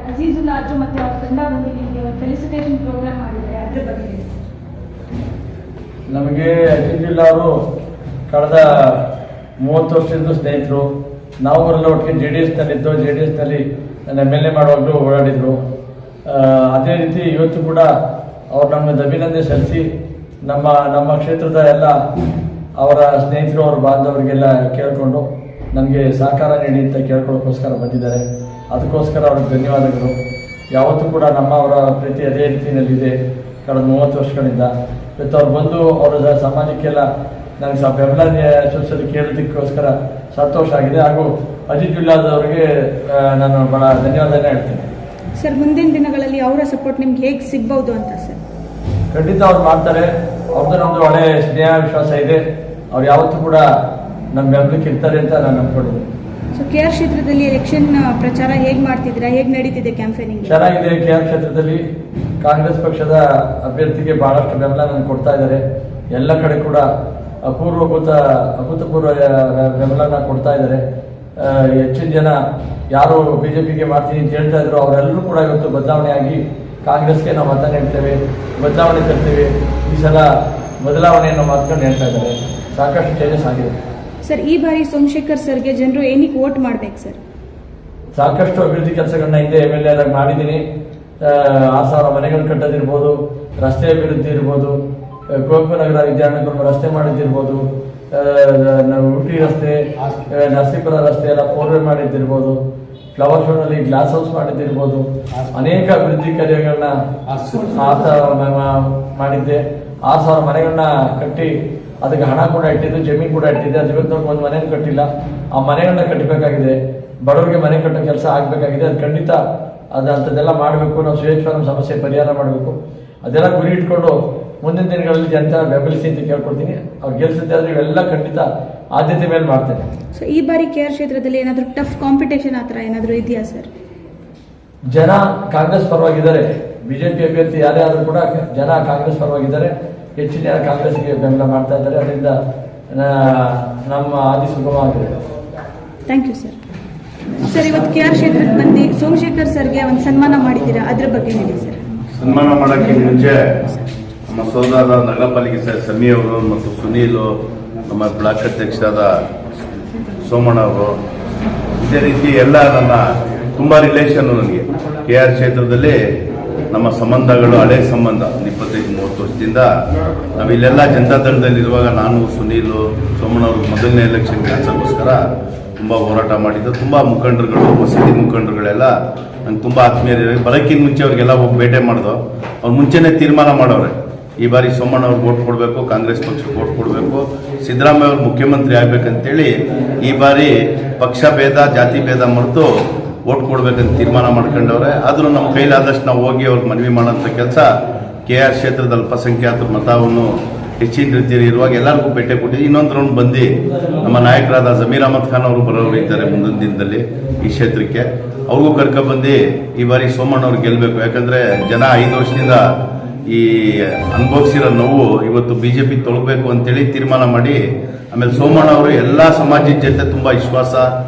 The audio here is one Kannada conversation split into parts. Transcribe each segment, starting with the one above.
ಅಜೀಜುಲ್ಲಾ ಅಜ್ಜು ಮತ್ತೆ ಅವ್ರ ತಂಡ ಬಂದು ನಿಮಗೆ ಒಂದು ಫೆಲಿಸಿಟೇಷನ್ ಪ್ರೋಗ್ರಾಮ್ ಮಾಡಿದ್ದಾರೆ, ಅದ್ರ ಬಗ್ಗೆ ನಮಗೆ ಅಜೀಜುಲ್ಲಾ ಅವರು ಕಳೆದ 30 ವರ್ಷದಿಂದ ಸ್ನೇಹಿತರು. ನಾವು ಅವರೆಲ್ಲ ಒಟ್ಟಿಗೆ JDS-ನಲ್ಲಿದ್ದು, JDS-ನಲ್ಲಿ MLA ಮಾಡುವಾಗಲೂ ಓಡಾಡಿದ್ರು. ಅದೇ ರೀತಿ ಇವತ್ತು ಕೂಡ ಅವ್ರು ನಮ್ಮನ್ನು ಅಭಿನಂದನೆ ಸಲ್ಲಿಸಿ ನಮ್ಮ ಕ್ಷೇತ್ರದ ಎಲ್ಲ ಅವರ ಸ್ನೇಹಿತರು, ಅವರ ಬಾಂಧವರಿಗೆಲ್ಲ ಕೇಳಿಕೊಂಡು ನನಗೆ ಸಹಕಾರ ನೀಡಿ ಅಂತ ಕೇಳ್ಕೊಳ್ಳೋಕ್ಕೋಸ್ಕರ ಬಂದಿದ್ದಾರೆ. ಅದಕ್ಕೋಸ್ಕರ ಅವ್ರಿಗೆ ಧನ್ಯವಾದಗಳು. ಯಾವತ್ತೂ ಕೂಡ ಅವರ ಪ್ರೀತಿ ಅದೇ ರೀತಿಯಲ್ಲಿದೆ ಕಳೆದ 30 ವರ್ಷಗಳಿಂದ. ಇವತ್ತು ಅವ್ರು ಬಂದು ಅವರ ಸಮಾಜಕ್ಕೆಲ್ಲ ನನಗೆ ಬೆಂಬಲ ಸೂಚಿಸೋದಕ್ಕೆ ಕೇಳೋದಕ್ಕೋಸ್ಕರ ಸಂತೋಷ ಆಗಿದೆ. ಹಾಗೂ ಅಜೀಜುಲ್ಲಾದವರಿಗೆ ನಾನು ಬಹಳ ಧನ್ಯವಾದನೆ ಹೇಳ್ತೇನೆ. ಸರ್, ಮುಂದಿನ ದಿನಗಳಲ್ಲಿ ಅವರ ಸಪೋರ್ಟ್ ನಿಮ್ಗೆ ಹೇಗೆ ಸಿಗ್ಬಹುದು ಅಂತ ಸರ್? ಖಂಡಿತ ಅವ್ರು ಮಾಡ್ತಾರೆ. ಅವ್ರದ್ದು ನಮ್ಮದು ಒಳ್ಳೆ ಸ್ನೇಹ ವಿಶ್ವಾಸ ಇದೆ. ಅವ್ರು ಯಾವತ್ತೂ ಕೂಡ ನಮ್ಮ ಬೆಂಬಲಕ್ಕೆ ಇರ್ತಾರೆ ಅಂತ ನಾನು ನಂಬ್ಕೊಂಡಿದ್ದೀನಿ. ಸೊ KR ಕ್ಷೇತ್ರದಲ್ಲಿ ಎಲೆಕ್ಷನ್ ಪ್ರಚಾರ ಹೇಗೆ ಮಾಡ್ತಿದ್ದೀರಾ, ಹೇಗೆ ನಡೀತಿದೆ ಕ್ಯಾಂಪೇನಿಂಗ್? ಚೆನ್ನಾಗಿದೆ. KR ಕ್ಷೇತ್ರದಲ್ಲಿ ಕಾಂಗ್ರೆಸ್ ಪಕ್ಷದ ಅಭ್ಯರ್ಥಿಗೆ ಬಹಳಷ್ಟು ಬೆಂಬಲ ನನಗೆ ಕೊಡ್ತಾ ಇದ್ದಾರೆ. ಎಲ್ಲ ಕಡೆ ಕೂಡ ಅಭೂತಪೂರ್ವ ಬೆಂಬಲನ ಕೊಡ್ತಾ ಇದ್ದಾರೆ. ಹೆಚ್ಚಿನ ಜನ ಯಾರು BJPಗೆ ಮಾಡ್ತೀನಿ ಅಂತ ಹೇಳ್ತಾ ಇದ್ರು, ಅವರೆಲ್ಲರೂ ಕೂಡ ಇವತ್ತು ಬದಲಾವಣೆಯಾಗಿ ಕಾಂಗ್ರೆಸ್ಗೆ ನಾವು ಮತ ನೀಡ್ತೇವೆ, ಬದಲಾವಣೆ ತರ್ತೇವೆ, ಈ ಸಲ ಬದಲಾವಣೆಯನ್ನು ಮಾತ್ಕೊಂಡು ಹೇಳ್ತಾ ಇದ್ದಾರೆ. ಸಾಕಷ್ಟು ಚೇಂಜಸ್ ಆಗಿದೆ. ಸರ್, ಈ ಬಾರಿ ಸೋಮಶೇಖರ್ ಸರ್ಗೆ ಜನರು ಏನಕ್ಕೆ ವೋಟ್ ಮಾಡ್ಬೇಕು ಸರ್? ಸಾಕಷ್ಟು ಅಭಿವೃದ್ಧಿ ಕೆಲಸಗಳನ್ನ ಹಿಂದೆ MLA ಆದಾಗ ಮಾಡಿದ್ದೀನಿ. 6,000 ಮನೆಗಳು ಕಟ್ಟೋದಿರ್ಬೋದು, ರಸ್ತೆ ಅಭಿವೃದ್ಧಿ ಇರ್ಬೋದು, ಕುವೆಂಪು ನಗರ ವಿದ್ಯಾನಗರ ರಸ್ತೆ ಮಾಡಿದ್ದಿರ್ಬೋದು, ಊಟಿ ರಸ್ತೆ, ನರಸೀಪುರ ರಸ್ತೆ ಎಲ್ಲ 4 ವೇ ಮಾಡಿದ್ದಿರ್ಬೋದು, ಫ್ಲವರ್ ಶೋನಲ್ಲಿ ಗ್ಲಾಸ್ ಹೌಸ್ ಮಾಡಿದ್ದಿರ್ಬೋದು, ಅನೇಕ ಅಭಿವೃದ್ಧಿ ಕಾರ್ಯಗಳನ್ನ ಮಾಡಿದ್ದೆ. 6,000 ಮನೆಗಳನ್ನ ಕಟ್ಟಿ ಅದಕ್ಕೆ ಹಣ ಕೂಡ ಇಟ್ಟಿದ್ದು, ಜಮೀನು ಕೂಡ ಇಟ್ಟಿದ್ದೆ. ಅದು ಇವತ್ತು ಒಂದು ಮನೆಯನ್ನು ಕಟ್ಟಿಲ್ಲ. ಆ ಮನೆಗಳನ್ನ ಕಟ್ಟಬೇಕಾಗಿದೆ. ಬಡವರಿಗೆ ಮನೆ ಕಟ್ಟೋ ಕೆಲಸ ಆಗಬೇಕಾಗಿದೆ. ಅದು ಖಂಡಿತ ಅಂಥದ್ದೆಲ್ಲ ಮಾಡಬೇಕು. ನಾವು ಶ್ರೇಷ್ಠ ನಮ್ಮ ಸಮಸ್ಯೆ ಪರಿಹಾರ ಮಾಡಬೇಕು. ಅದೆಲ್ಲ ಗುರಿ ಇಟ್ಕೊಂಡು ಮುಂದಿನ ದಿನಗಳಲ್ಲಿ ಜನತೆ ಬೆಂಬಲಿಸಿ ಅಂತ ಕೇಳ್ಕೊಡ್ತೀನಿ. ಅವ್ರು ಗೆಲ್ಸುತ್ತೆ ಆದರೆ ಇವೆಲ್ಲ ಖಂಡಿತ ಆದ್ಯತೆ ಮೇಲೆ ಮಾಡ್ತೇನೆ. ಸೊ ಈ ಬಾರಿ KR ಕ್ಷೇತ್ರದಲ್ಲಿ ಏನಾದರೂ ಟಫ್ ಕಾಂಪಿಟೇಷನ್ ಆ ಥರ ಏನಾದರೂ ಇದೆಯಾ ಸರ್? ಜನ ಕಾಂಗ್ರೆಸ್ ಪರವಾಗಿದ್ದಾರೆ. BJP ಅಭ್ಯರ್ಥಿ ಯಾರೇ ಆದರೂ ಕೂಡ ಜನ ಕಾಂಗ್ರೆಸ್ ಪರವಾಗಿದ್ದಾರೆ. ಹೆಚ್ಚಿನ ಜನ ಕಾಂಗ್ರೆಸ್ಗೆ ಬೆಂಬಲ ಮಾಡ್ತಾ ಇದ್ದಾರೆ. ಅದರಿಂದ ನಮ್ಮ ಆದಿ ಸುಗಮವಾಗಿದೆ. Thank you sir. ಸರ್, ಇವತ್ತು KR ಕ್ಷೇತ್ರಕ್ಕೆ ಬಂದು ಸೋಮಶೇಖರ್ ಸರ್ಗೆ ಒಂದು ಸನ್ಮಾನ ಮಾಡಿದ್ದೀರಾ, ಅದ್ರ ಬಗ್ಗೆ ಹೇಳಿ ಸರ್. ಸನ್ಮಾನ ಮಾಡೋಕ್ಕೆ ಮುಂಚೆ ನಮ್ಮ ಸೋದರ ನಗರ ಪಾಲಿಕೆ ಸಮಿ ಅವರು ಮತ್ತು ಸುನೀಲು, ನಮ್ಮ ಬ್ಲಾಕ್ ಅಧ್ಯಕ್ಷರಾದ ಸೋಮಣ್ಣ ಅವರು, ಇದೇ ರೀತಿ ಎಲ್ಲ ನನ್ನ ತುಂಬ ರಿಲೇಷನ್. ನನಗೆ KR ಕ್ಷೇತ್ರದಲ್ಲಿ ನಮ್ಮ ಸಂಬಂಧಗಳು ಹಳೆ ಸಂಬಂಧ 25-30 ವರ್ಷದಿಂದ. ನಾವಿಲ್ಲೆಲ್ಲ ಜನತಾದಳದಲ್ಲಿರುವಾಗ ನಾನು, ಸುನೀಲು, ಸೋಮಣ್ಣ ಅವರು ಮೊದಲನೇ ಎಲೆಕ್ಷನ್ ಕೆಲಸಕ್ಕೋಸ್ಕರ ತುಂಬ ಹೋರಾಟ ಮಾಡಿದ್ದು. ತುಂಬ ಮುಖಂಡರುಗಳು, ಮಸೀದಿ ಮುಖಂಡರುಗಳೆಲ್ಲ ನಂಗೆ ತುಂಬ ಆತ್ಮೀಯರು. ಬರೋಕ್ಕಿಂತ ಮುಂಚೆ ಅವ್ರಿಗೆಲ್ಲ ಹೋಗಿ ಭೇಟಿ ಮಾಡಿದ್ರು. ಅವ್ರು ಮುಂಚೆನೇ ತೀರ್ಮಾನ ಮಾಡೋರೆ, ಈ ಬಾರಿ ಸೋಮಣ್ಣ ಅವ್ರಿಗೆ ವೋಟ್ ಕೊಡಬೇಕು, ಕಾಂಗ್ರೆಸ್ ಪಕ್ಷಕ್ಕೆ ವೋಟ್ ಕೊಡಬೇಕು, ಸಿದ್ದರಾಮಯ್ಯ ಅವರು ಮುಖ್ಯಮಂತ್ರಿ ಆಗ್ಬೇಕಂತೇಳಿ ಈ ಬಾರಿ ಪಕ್ಷ ಭೇದ, ಜಾತಿ ಭೇದ ಮರೆತು ವೋಟ್ ಕೊಡ್ಬೇಕಂತ ತೀರ್ಮಾನ ಮಾಡ್ಕೊಂಡವ್ರೆ. ಆದರೂ ನಮ್ಮ ಕೈಲಾದಷ್ಟು ನಾವು ಹೋಗಿ ಅವ್ರಿಗೆ ಮನವಿ ಮಾಡೋಂಥ ಕೆಲಸ KR ಕ್ಷೇತ್ರದ ಅಲ್ಪಸಂಖ್ಯಾತರ ಮತವನ್ನು ಹೆಚ್ಚಿನ ರೀತಿಯಲ್ಲಿ ಇರುವಾಗ ಎಲ್ಲರಿಗೂ ಭೇಟಿ ಕೊಟ್ಟಿದ್ದೀವಿ. ಇನ್ನೊಂದು ರೌಂಡ್ ಬಂದು ನಮ್ಮ ನಾಯಕರಾದ ಜಮೀರ್ ಅಹಮದ್ ಖಾನ್ ಅವರು ಬರೋರು ಇದ್ದಾರೆ ಮುಂದಿನ ದಿನದಲ್ಲಿ ಈ ಕ್ಷೇತ್ರಕ್ಕೆ. ಅವ್ರಿಗೂ ಕರ್ಕೊಬಂದು ಈ ಬಾರಿ ಸೋಮಣ್ಣ ಅವ್ರು ಗೆಲ್ಲಬೇಕು. ಯಾಕಂದರೆ ಜನ 5 ವರ್ಷದಿಂದ ಈ ಅನುಭವಿಸಿರೋ ನೋವು ಇವತ್ತು BJP ತೊಳಗಬೇಕು ಅಂತೇಳಿ ತೀರ್ಮಾನ ಮಾಡಿ, ಆಮೇಲೆ ಸೋಮಣ್ಣ ಅವರು ಎಲ್ಲ ಸಮಾಜದ ಜೊತೆ ತುಂಬ ವಿಶ್ವಾಸ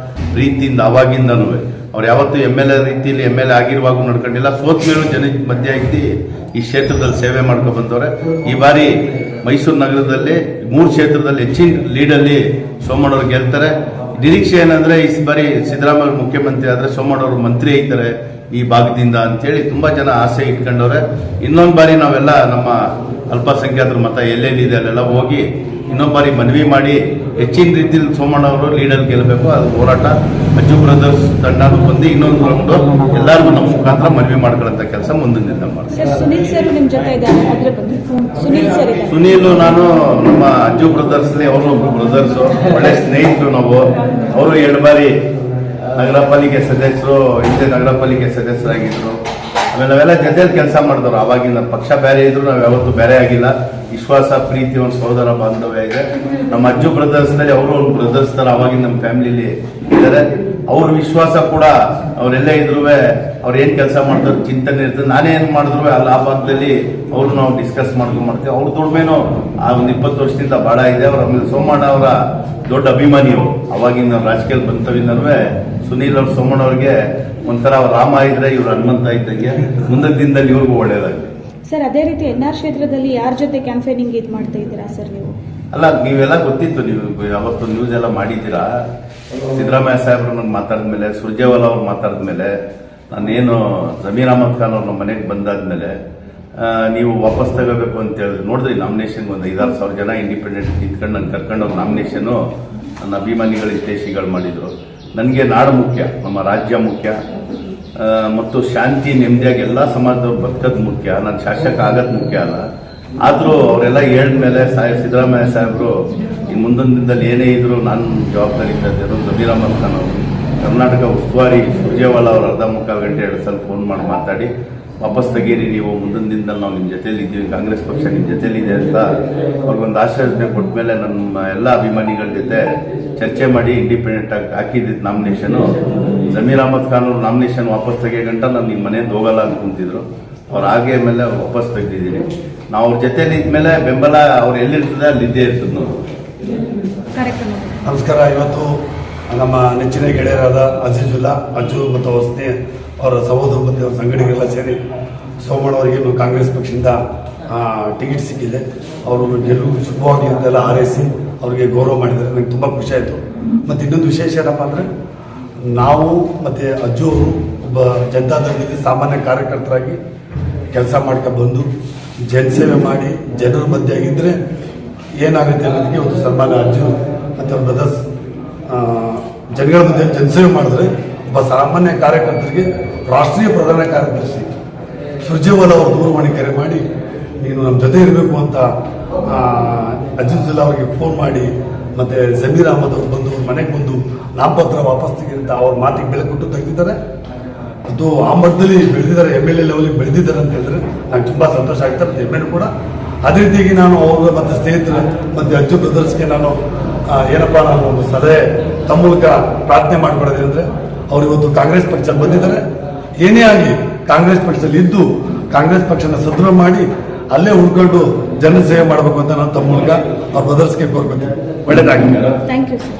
ಪ್ರೀತಿಯಿಂದ ಅವಾಗಿಂದನೂ ಅವ್ರು ಯಾವತ್ತೂ MLA ರೀತಿಯಲ್ಲಿ MLA ಆಗಿರುವಾಗೂ ನಡ್ಕೊಂಡಿಲ್ಲ. ಸೋತ್ ಮೇಲೂ ಜನ ಮಧ್ಯೆ ಇದ್ದು ಈ ಕ್ಷೇತ್ರದಲ್ಲಿ ಸೇವೆ ಮಾಡ್ಕೊಂಡು ಬಂದವ್ರೆ. ಈ ಬಾರಿ ಮೈಸೂರು ನಗರದಲ್ಲಿ 3 ಕ್ಷೇತ್ರದಲ್ಲಿ ಹೆಚ್ಚಿನ ಲೀಡಲ್ಲಿ ಸೋಮಣ್ಣವ್ರು ಗೆಲ್ತಾರೆ. ನಿರೀಕ್ಷೆ ಏನಂದ್ರೆ ಈ ಬಾರಿ ಸಿದ್ದರಾಮಯ್ಯ ಮುಖ್ಯಮಂತ್ರಿ ಆದರೆ ಸೋಮಣ್ಣವರು ಮಂತ್ರಿ ಐತಾರೆ ಈ ಭಾಗದಿಂದ ಅಂತೇಳಿ ತುಂಬ ಜನ ಆಸೆ ಇಟ್ಕೊಂಡವ್ರೆ. ಇನ್ನೊಂದು ಬಾರಿ ನಾವೆಲ್ಲ ನಮ್ಮ ಅಲ್ಪಸಂಖ್ಯಾತರ ಮತ ಎಲ್ಲೆಲ್ಲಿದೆ ಅಲ್ಲೆಲ್ಲ ಹೋಗಿ ಇನ್ನೊಂದು ಬಾರಿ ಮನವಿ ಮಾಡಿ ಹೆಚ್ಚಿನ ರೀತಿಯಲ್ಲಿ ಸೋಮಣ್ಣ ಅವರು ಲೀಡರ್ ಗೆಲ್ಲಬೇಕು. ಅದು ಹೋರಾಟ ಅಜ್ಜು ಬ್ರದರ್ಸ್ ತಂಡನೂ ಬಂದು ಇನ್ನೊಂದು ರೌಂಡ್ ಎಲ್ಲರಿಗೂ ನಮ್ಮ ಮುಖಾಂತರ ಮನವಿ ಮಾಡ್ಕೊಳ್ಳೋಂಥ ಕೆಲಸ ಮುಂದಿನಿಂದ ಮಾಡ್ತೀವಿ. ಸುನೀಲ್ ನಾನು ನಮ್ಮ ಅಜ್ಜು ಬ್ರದರ್ಸ್ಲಿ ಅವರು ಒಬ್ರು ಬ್ರದರ್ಸು, ಒಳ್ಳೆ ಸ್ನೇಹಿತರು ನಾವು. ಅವರು 2 ಬಾರಿ ನಗರ ಪಾಲಿಕೆ ಸದಸ್ಯರು, ಹಿಂದೆ ನಗರ ಪಾಲಿಕೆ ಸದಸ್ಯರಾಗಿದ್ರು. ಆಮೇಲೆ ನಾವೆಲ್ಲ ಜೊತೆಯಲ್ಲಿ ಕೆಲಸ ಮಾಡಿದವರು. ಆವಾಗಿನ ಪಕ್ಷ ಬೇರೆ ಇದ್ರು, ನಾವು ಯಾವತ್ತೂ ಬೇರೆ ಆಗಿಲ್ಲ. ವಿಶ್ವಾಸ, ಪ್ರೀತಿ, ಒಂದು ಸಹೋದರ ಬಾಂಧವ್ಯ ಇದೆ. ನಮ್ಮ ಅಜ್ಜು ಬ್ರದರ್ಸ್ನಲ್ಲಿ ಅವರು ಒಂದು ಬ್ರದರ್ಸ್ ತರ ಆವಾಗಿನ ನಮ್ಮ ಫ್ಯಾಮಿಲಿಲಿ ಇದ್ದಾರೆ. ಅವ್ರ ವಿಶ್ವಾಸ ಕೂಡ ಅವರೆಲ್ಲೇ ಇದ್ರು ಅವ್ರು ಏನ್ ಕೆಲಸ ಮಾಡ್ತಾರೆ ಚಿಂತನೆ ಇರ್ತದೆ. ನಾನೇನು ಮಾಡಿದ್ರು ಆ ಭಾಗದಲ್ಲಿ ಅವರು ನಾವು ಡಿಸ್ಕಸ್ ಮಾಡ್ತೀವಿ. ಅವ್ರ ದುಡಿಮೆನೂ ಆ ಒಂದು 20 ವರ್ಷದಿಂದ ಬಹಳ ಇದೆ. ಅವ್ರ ಆಮೇಲೆ ಸೋಮಣ್ಣ ಅವರ ದೊಡ್ಡ ಅಭಿಮಾನಿಯವರು. ಅವಾಗಿನ ರಾಜಕೀಯ ಬಂತವಿನಲ್ವೇ ಸುನೀಲ್ ಅವ್ರ ಸೋಮಣ್ಣ ಅವ್ರಿಗೆ ಒಂಥರ ರಾಮ ಇದ್ರೆ ಇವ್ರು ಹನುಮಂತ ಇದ್ದಂಗೆ ಮುಂದಿನ ದಿನದಲ್ಲಿ ಇವ್ರಿಗೂ ಒಳ್ಳೇದಾಗಲಿ. ಸರ್ ಅದೇ ರೀತಿ ಎನ್ಆರ್ ಕ್ಷೇತ್ರದಲ್ಲಿ ಯಾರ ಜೊತೆ ಕ್ಯಾಂಪೇನಿಂಗ್ ಇದು ಮಾಡ್ತಾ ಇದ್ದೀರಾ ಸರ್ ನೀವು? ಅಲ್ಲ, ನೀವೆಲ್ಲ ಗೊತ್ತಿತ್ತು, ನೀವು ಯಾವತ್ತು ನ್ಯೂಸ್ ಎಲ್ಲ ಮಾಡಿದ್ದೀರಾ. ಸಿದ್ದರಾಮಯ್ಯ ಸಾಹೇಬ್ರು ನಂಗೆ ಮಾತಾಡಿದ್ಮೇಲೆ, ಸುರ್ಜೇವಾಲಾ ಅವ್ರು ಮಾತಾಡಿದ್ಮೇಲೆ, ನಾನೇನು ಜಮೀರ್ ಅಹಮದ್ ಖಾನ್ ಅವ್ರ ನಮ್ಮ ಮನೆಗೆ ಬಂದಾದ್ಮೇಲೆ ನೀವು ವಾಪಸ್ ತಗೋಬೇಕು ಅಂತ ಹೇಳಿದ್ರು. ನೋಡಿದ್ರಿ ನಾಮಿನೇಷನ್ ಒಂದು 5,000 ಜನ ಇಂಡಿಪೆಂಡೆಂಟ್ ನಿಂತ್ಕೊಂಡು ನನ್ನ ಕರ್ಕೊಂಡೋಗಿ ನಾಮಿನೇಷನ್ನು ನನ್ನ ಅಭಿಮಾನಿಗಳು ಹಿತೈಷಿಗಳು ಮಾಡಿದರು. ನನಗೆ ನಾಡು ಮುಖ್ಯ, ನಮ್ಮ ರಾಜ್ಯ ಮುಖ್ಯ, ಮತ್ತು ಶಾಂತಿ ನೆಮ್ಮದಿಯಾಗಿ ಎಲ್ಲ ಸಮಾಜದವ್ರು ಬದುಕೋದು ಮುಖ್ಯ. ನಾನು ಶಾಸಕ ಆಗೋದು ಮುಖ್ಯ ಅಲ್ಲ. ಆದರೂ ಅವರೆಲ್ಲ ಹೇಳಿದ್ಮೇಲೆ ಸಿದ್ದರಾಮಯ್ಯ ಸಾಹೇಬರು ಈ ಮುಂದೊಂದು ದಿನದಲ್ಲಿ ಏನೇ ಇದ್ರು ನಾನು ಜವಾಬ್ದಾರಿ ಇದ್ದದ್ದು. ಜಮೀರ್ ಅಹಮದ್ ಖಾನ್ ಅವರು ಕರ್ನಾಟಕ ಉಸ್ತುವಾರಿ ಸುರ್ಜೇವಾಲಾ ಅವರು ಅರ್ಧ ಮುಕ್ಕಾಲು ಗಂಟೆ 2 ಸಲ ಫೋನ್ ಮಾಡಿ ಮಾತಾಡಿ ವಾಪಸ್ ತೆಗೀರಿ, ನೀವು ಮುಂದಿನ ದಿನದಲ್ಲಿ ನಾವು ನಿಮ್ಮ ಜೊತೆಲಿ ಇದ್ದೀವಿ, ಕಾಂಗ್ರೆಸ್ ಪಕ್ಷ ನಿಮ್ಮ ಜೊತೆಲಿದೆ ಅಂತ ಅವ್ರಿಗೊಂದು ಆಶ್ವಾಸನೆ ಕೊಟ್ಟ ಮೇಲೆ ನಮ್ಮ ಎಲ್ಲ ಅಭಿಮಾನಿಗಳ ಜೊತೆ ಚರ್ಚೆ ಮಾಡಿ ಇಂಡಿಪೆಂಡೆಂಟ್ ಆಗಿ ಹಾಕಿದ್ದು ನಾಮಿನೇಷನು. ಜಮೀರ್ ಅಹಮದ್ ಖಾನ್ ಅವರು ನಾಮಿನೇಷನ್ ವಾಪಸ್ ತೆಗಿಯೋ ಗಂಟ ನಾನು ನಿಮ್ಮ ಮನೆಯಿಂದ ಹೋಗಲ್ಲ ಅಂತ ಕುಂತಿದ್ರು. ಅವ್ರು ಹಾಗೆ ಮೇಲೆ ವಾಪಸ್ ತೆಗೆದಿದ್ದೀನಿ. ನಾವು ಅವ್ರ ಜೊತೆಲಿ ಇದ್ಮೇಲೆ ಬೆಂಬಲ ಅವ್ರು ಎಲ್ಲಿರ್ತದೆ ಅಲ್ಲಿ ಇದ್ದೇ ಇರ್ತದೆ ನಾವು. ಕಾರ್ಯಕ್ರಮ ನಮಸ್ಕಾರ. ಇವತ್ತು ನಮ್ಮ ನೆಚ್ಚಿನ ಗೆಳೆಯರಾದ ಅಜೀಜುಲ್ಲಾ, ಅಜ್ಜು ಮತ್ತು ಅವ್ರ ಅವರ ಸಹೋದರ ಮತ್ತು ಅವರ ಸಂಘಟನೆಗಳೆಲ್ಲ ಸೇರಿ ಸೋಮಣ್ಣವರಿಗೆ ಕಾಂಗ್ರೆಸ್ ಪಕ್ಷದಿಂದ ಟಿಕೆಟ್ ಸಿಕ್ಕಿದೆ. ಅವರು ಗೆಲುವು ಶುಭವಾಗಲಿ ಅಂತೆಲ್ಲ ಹಾರೈಸಿ ಅವರಿಗೆ ಗೌರವ ಮಾಡಿದ್ದಾರೆ. ನನಗೆ ತುಂಬ ಖುಷಿ ಆಯಿತು. ಮತ್ತು ಇನ್ನೊಂದು ವಿಶೇಷ ಏನಪ್ಪ ಅಂದರೆ, ನಾವು ಮತ್ತು ಅಜ್ಜು ಅವರು ಒಬ್ಬ ಜನತಾದಳದಲ್ಲಿ ಸಾಮಾನ್ಯ ಕಾರ್ಯಕರ್ತರಾಗಿ ಕೆಲಸ ಮಾಡ್ಕೊಂಡು ಬಂದು ಜನಸೇವೆ ಮಾಡಿ ಜನರ ಮಧ್ಯೆ ಆಗಿದ್ದರೆ ಏನಾಗುತ್ತೆ ಅನ್ನೋದಕ್ಕೆ ಒಂದು ಸನ್ಮಾನ ಅಜ್ಜು ಮತ್ತು ಅವ್ರ ಬ್ರದರ್ಸ್ ಜನಗಳ ಮಧ್ಯೆ ಜನಸೇವೆ ಮಾಡಿದ್ರೆ ಒಬ್ಬ ಸಾಮಾನ್ಯ ಕಾರ್ಯಕರ್ತರಿಗೆ ರಾಷ್ಟ್ರೀಯ ಪ್ರಧಾನ ಕಾರ್ಯದರ್ಶಿ ಸುರ್ಜೇವಾಲಾ ಅವರು ದೂರವಾಣಿ ಕರೆ ಮಾಡಿ ನೀನು ನಮ್ಮ ಜೊತೆ ಇರಬೇಕು ಅಂತ ಅಜಿಜುಲ್ಲಾ ಅವರಿಗೆ ಫೋನ್ ಮಾಡಿ, ಮತ್ತು ಜಮೀರ್ ಅಹಮದ್ ಅವರು ಬಂದು ಮನೆಗೆ ಬಂದು ನಾಮಪತ್ರ ವಾಪಸ್ ತೆಗೆದಂತ ಅವ್ರ ಮಾತಿಗೆ ಬೆಲೆ ಕೊಟ್ಟು ತೆಗೆದಿದ್ದಾರೆ. ಅದು ಆ ಮಟ್ಟದಲ್ಲಿ ಬೆಳೆದಿದ್ದಾರೆ, MLA ಲೆವೆಲ್ಗೆ ಬೆಳೆದಿದ್ದಾರೆ ಅಂತ ಹೇಳಿದ್ರೆ ನಂಗೆ ತುಂಬ ಸಂತೋಷ ಆಗ್ತದೆ. ಮತ್ತು ಹೆಮ್ಮೆನೂ ಕೂಡ. ಅದೇ ರೀತಿಯಾಗಿ ನಾನು ಅವ್ರ ಮತ್ತು ಸ್ನೇಹಿತರು ಮತ್ತು ಅಜ್ಜು ಬ್ರದರ್ಸ್ಗೆ ನಾನು ಏನಪ್ಪ ನಾನು ಒಂದು ಸಲಹೆ ತಮ್ಮ ಮೂಲಕ ಪ್ರಾರ್ಥನೆ ಮಾಡಿಕೊಡೋದು ಅಂದರೆ, ಅವರು ಇವತ್ತು ಕಾಂಗ್ರೆಸ್ ಪಕ್ಷ ಬಂದಿದ್ದಾರೆ. ಏನೇ ಆಗಲಿ ಕಾಂಗ್ರೆಸ್ ಪಕ್ಷದಲ್ಲಿ ಇದ್ದು ಕಾಂಗ್ರೆಸ್ ಪಕ್ಷನ ಸದೃಢ ಮಾಡಿ ಅಲ್ಲೇ ಉಳ್ಕೊಂಡು ಜನ ಸೇವೆ ಮಾಡಬೇಕು ಅಂತ ನಾನು ತಮ್ಮ ಮೂಲಕ ಅವ್ರ ಬ್ರದರ್ಸ್ಗೆ ಕೋರ್ಬೇಕು. ಒಳ್ಳೆಯದಾಗಲಿ. Thank you sir.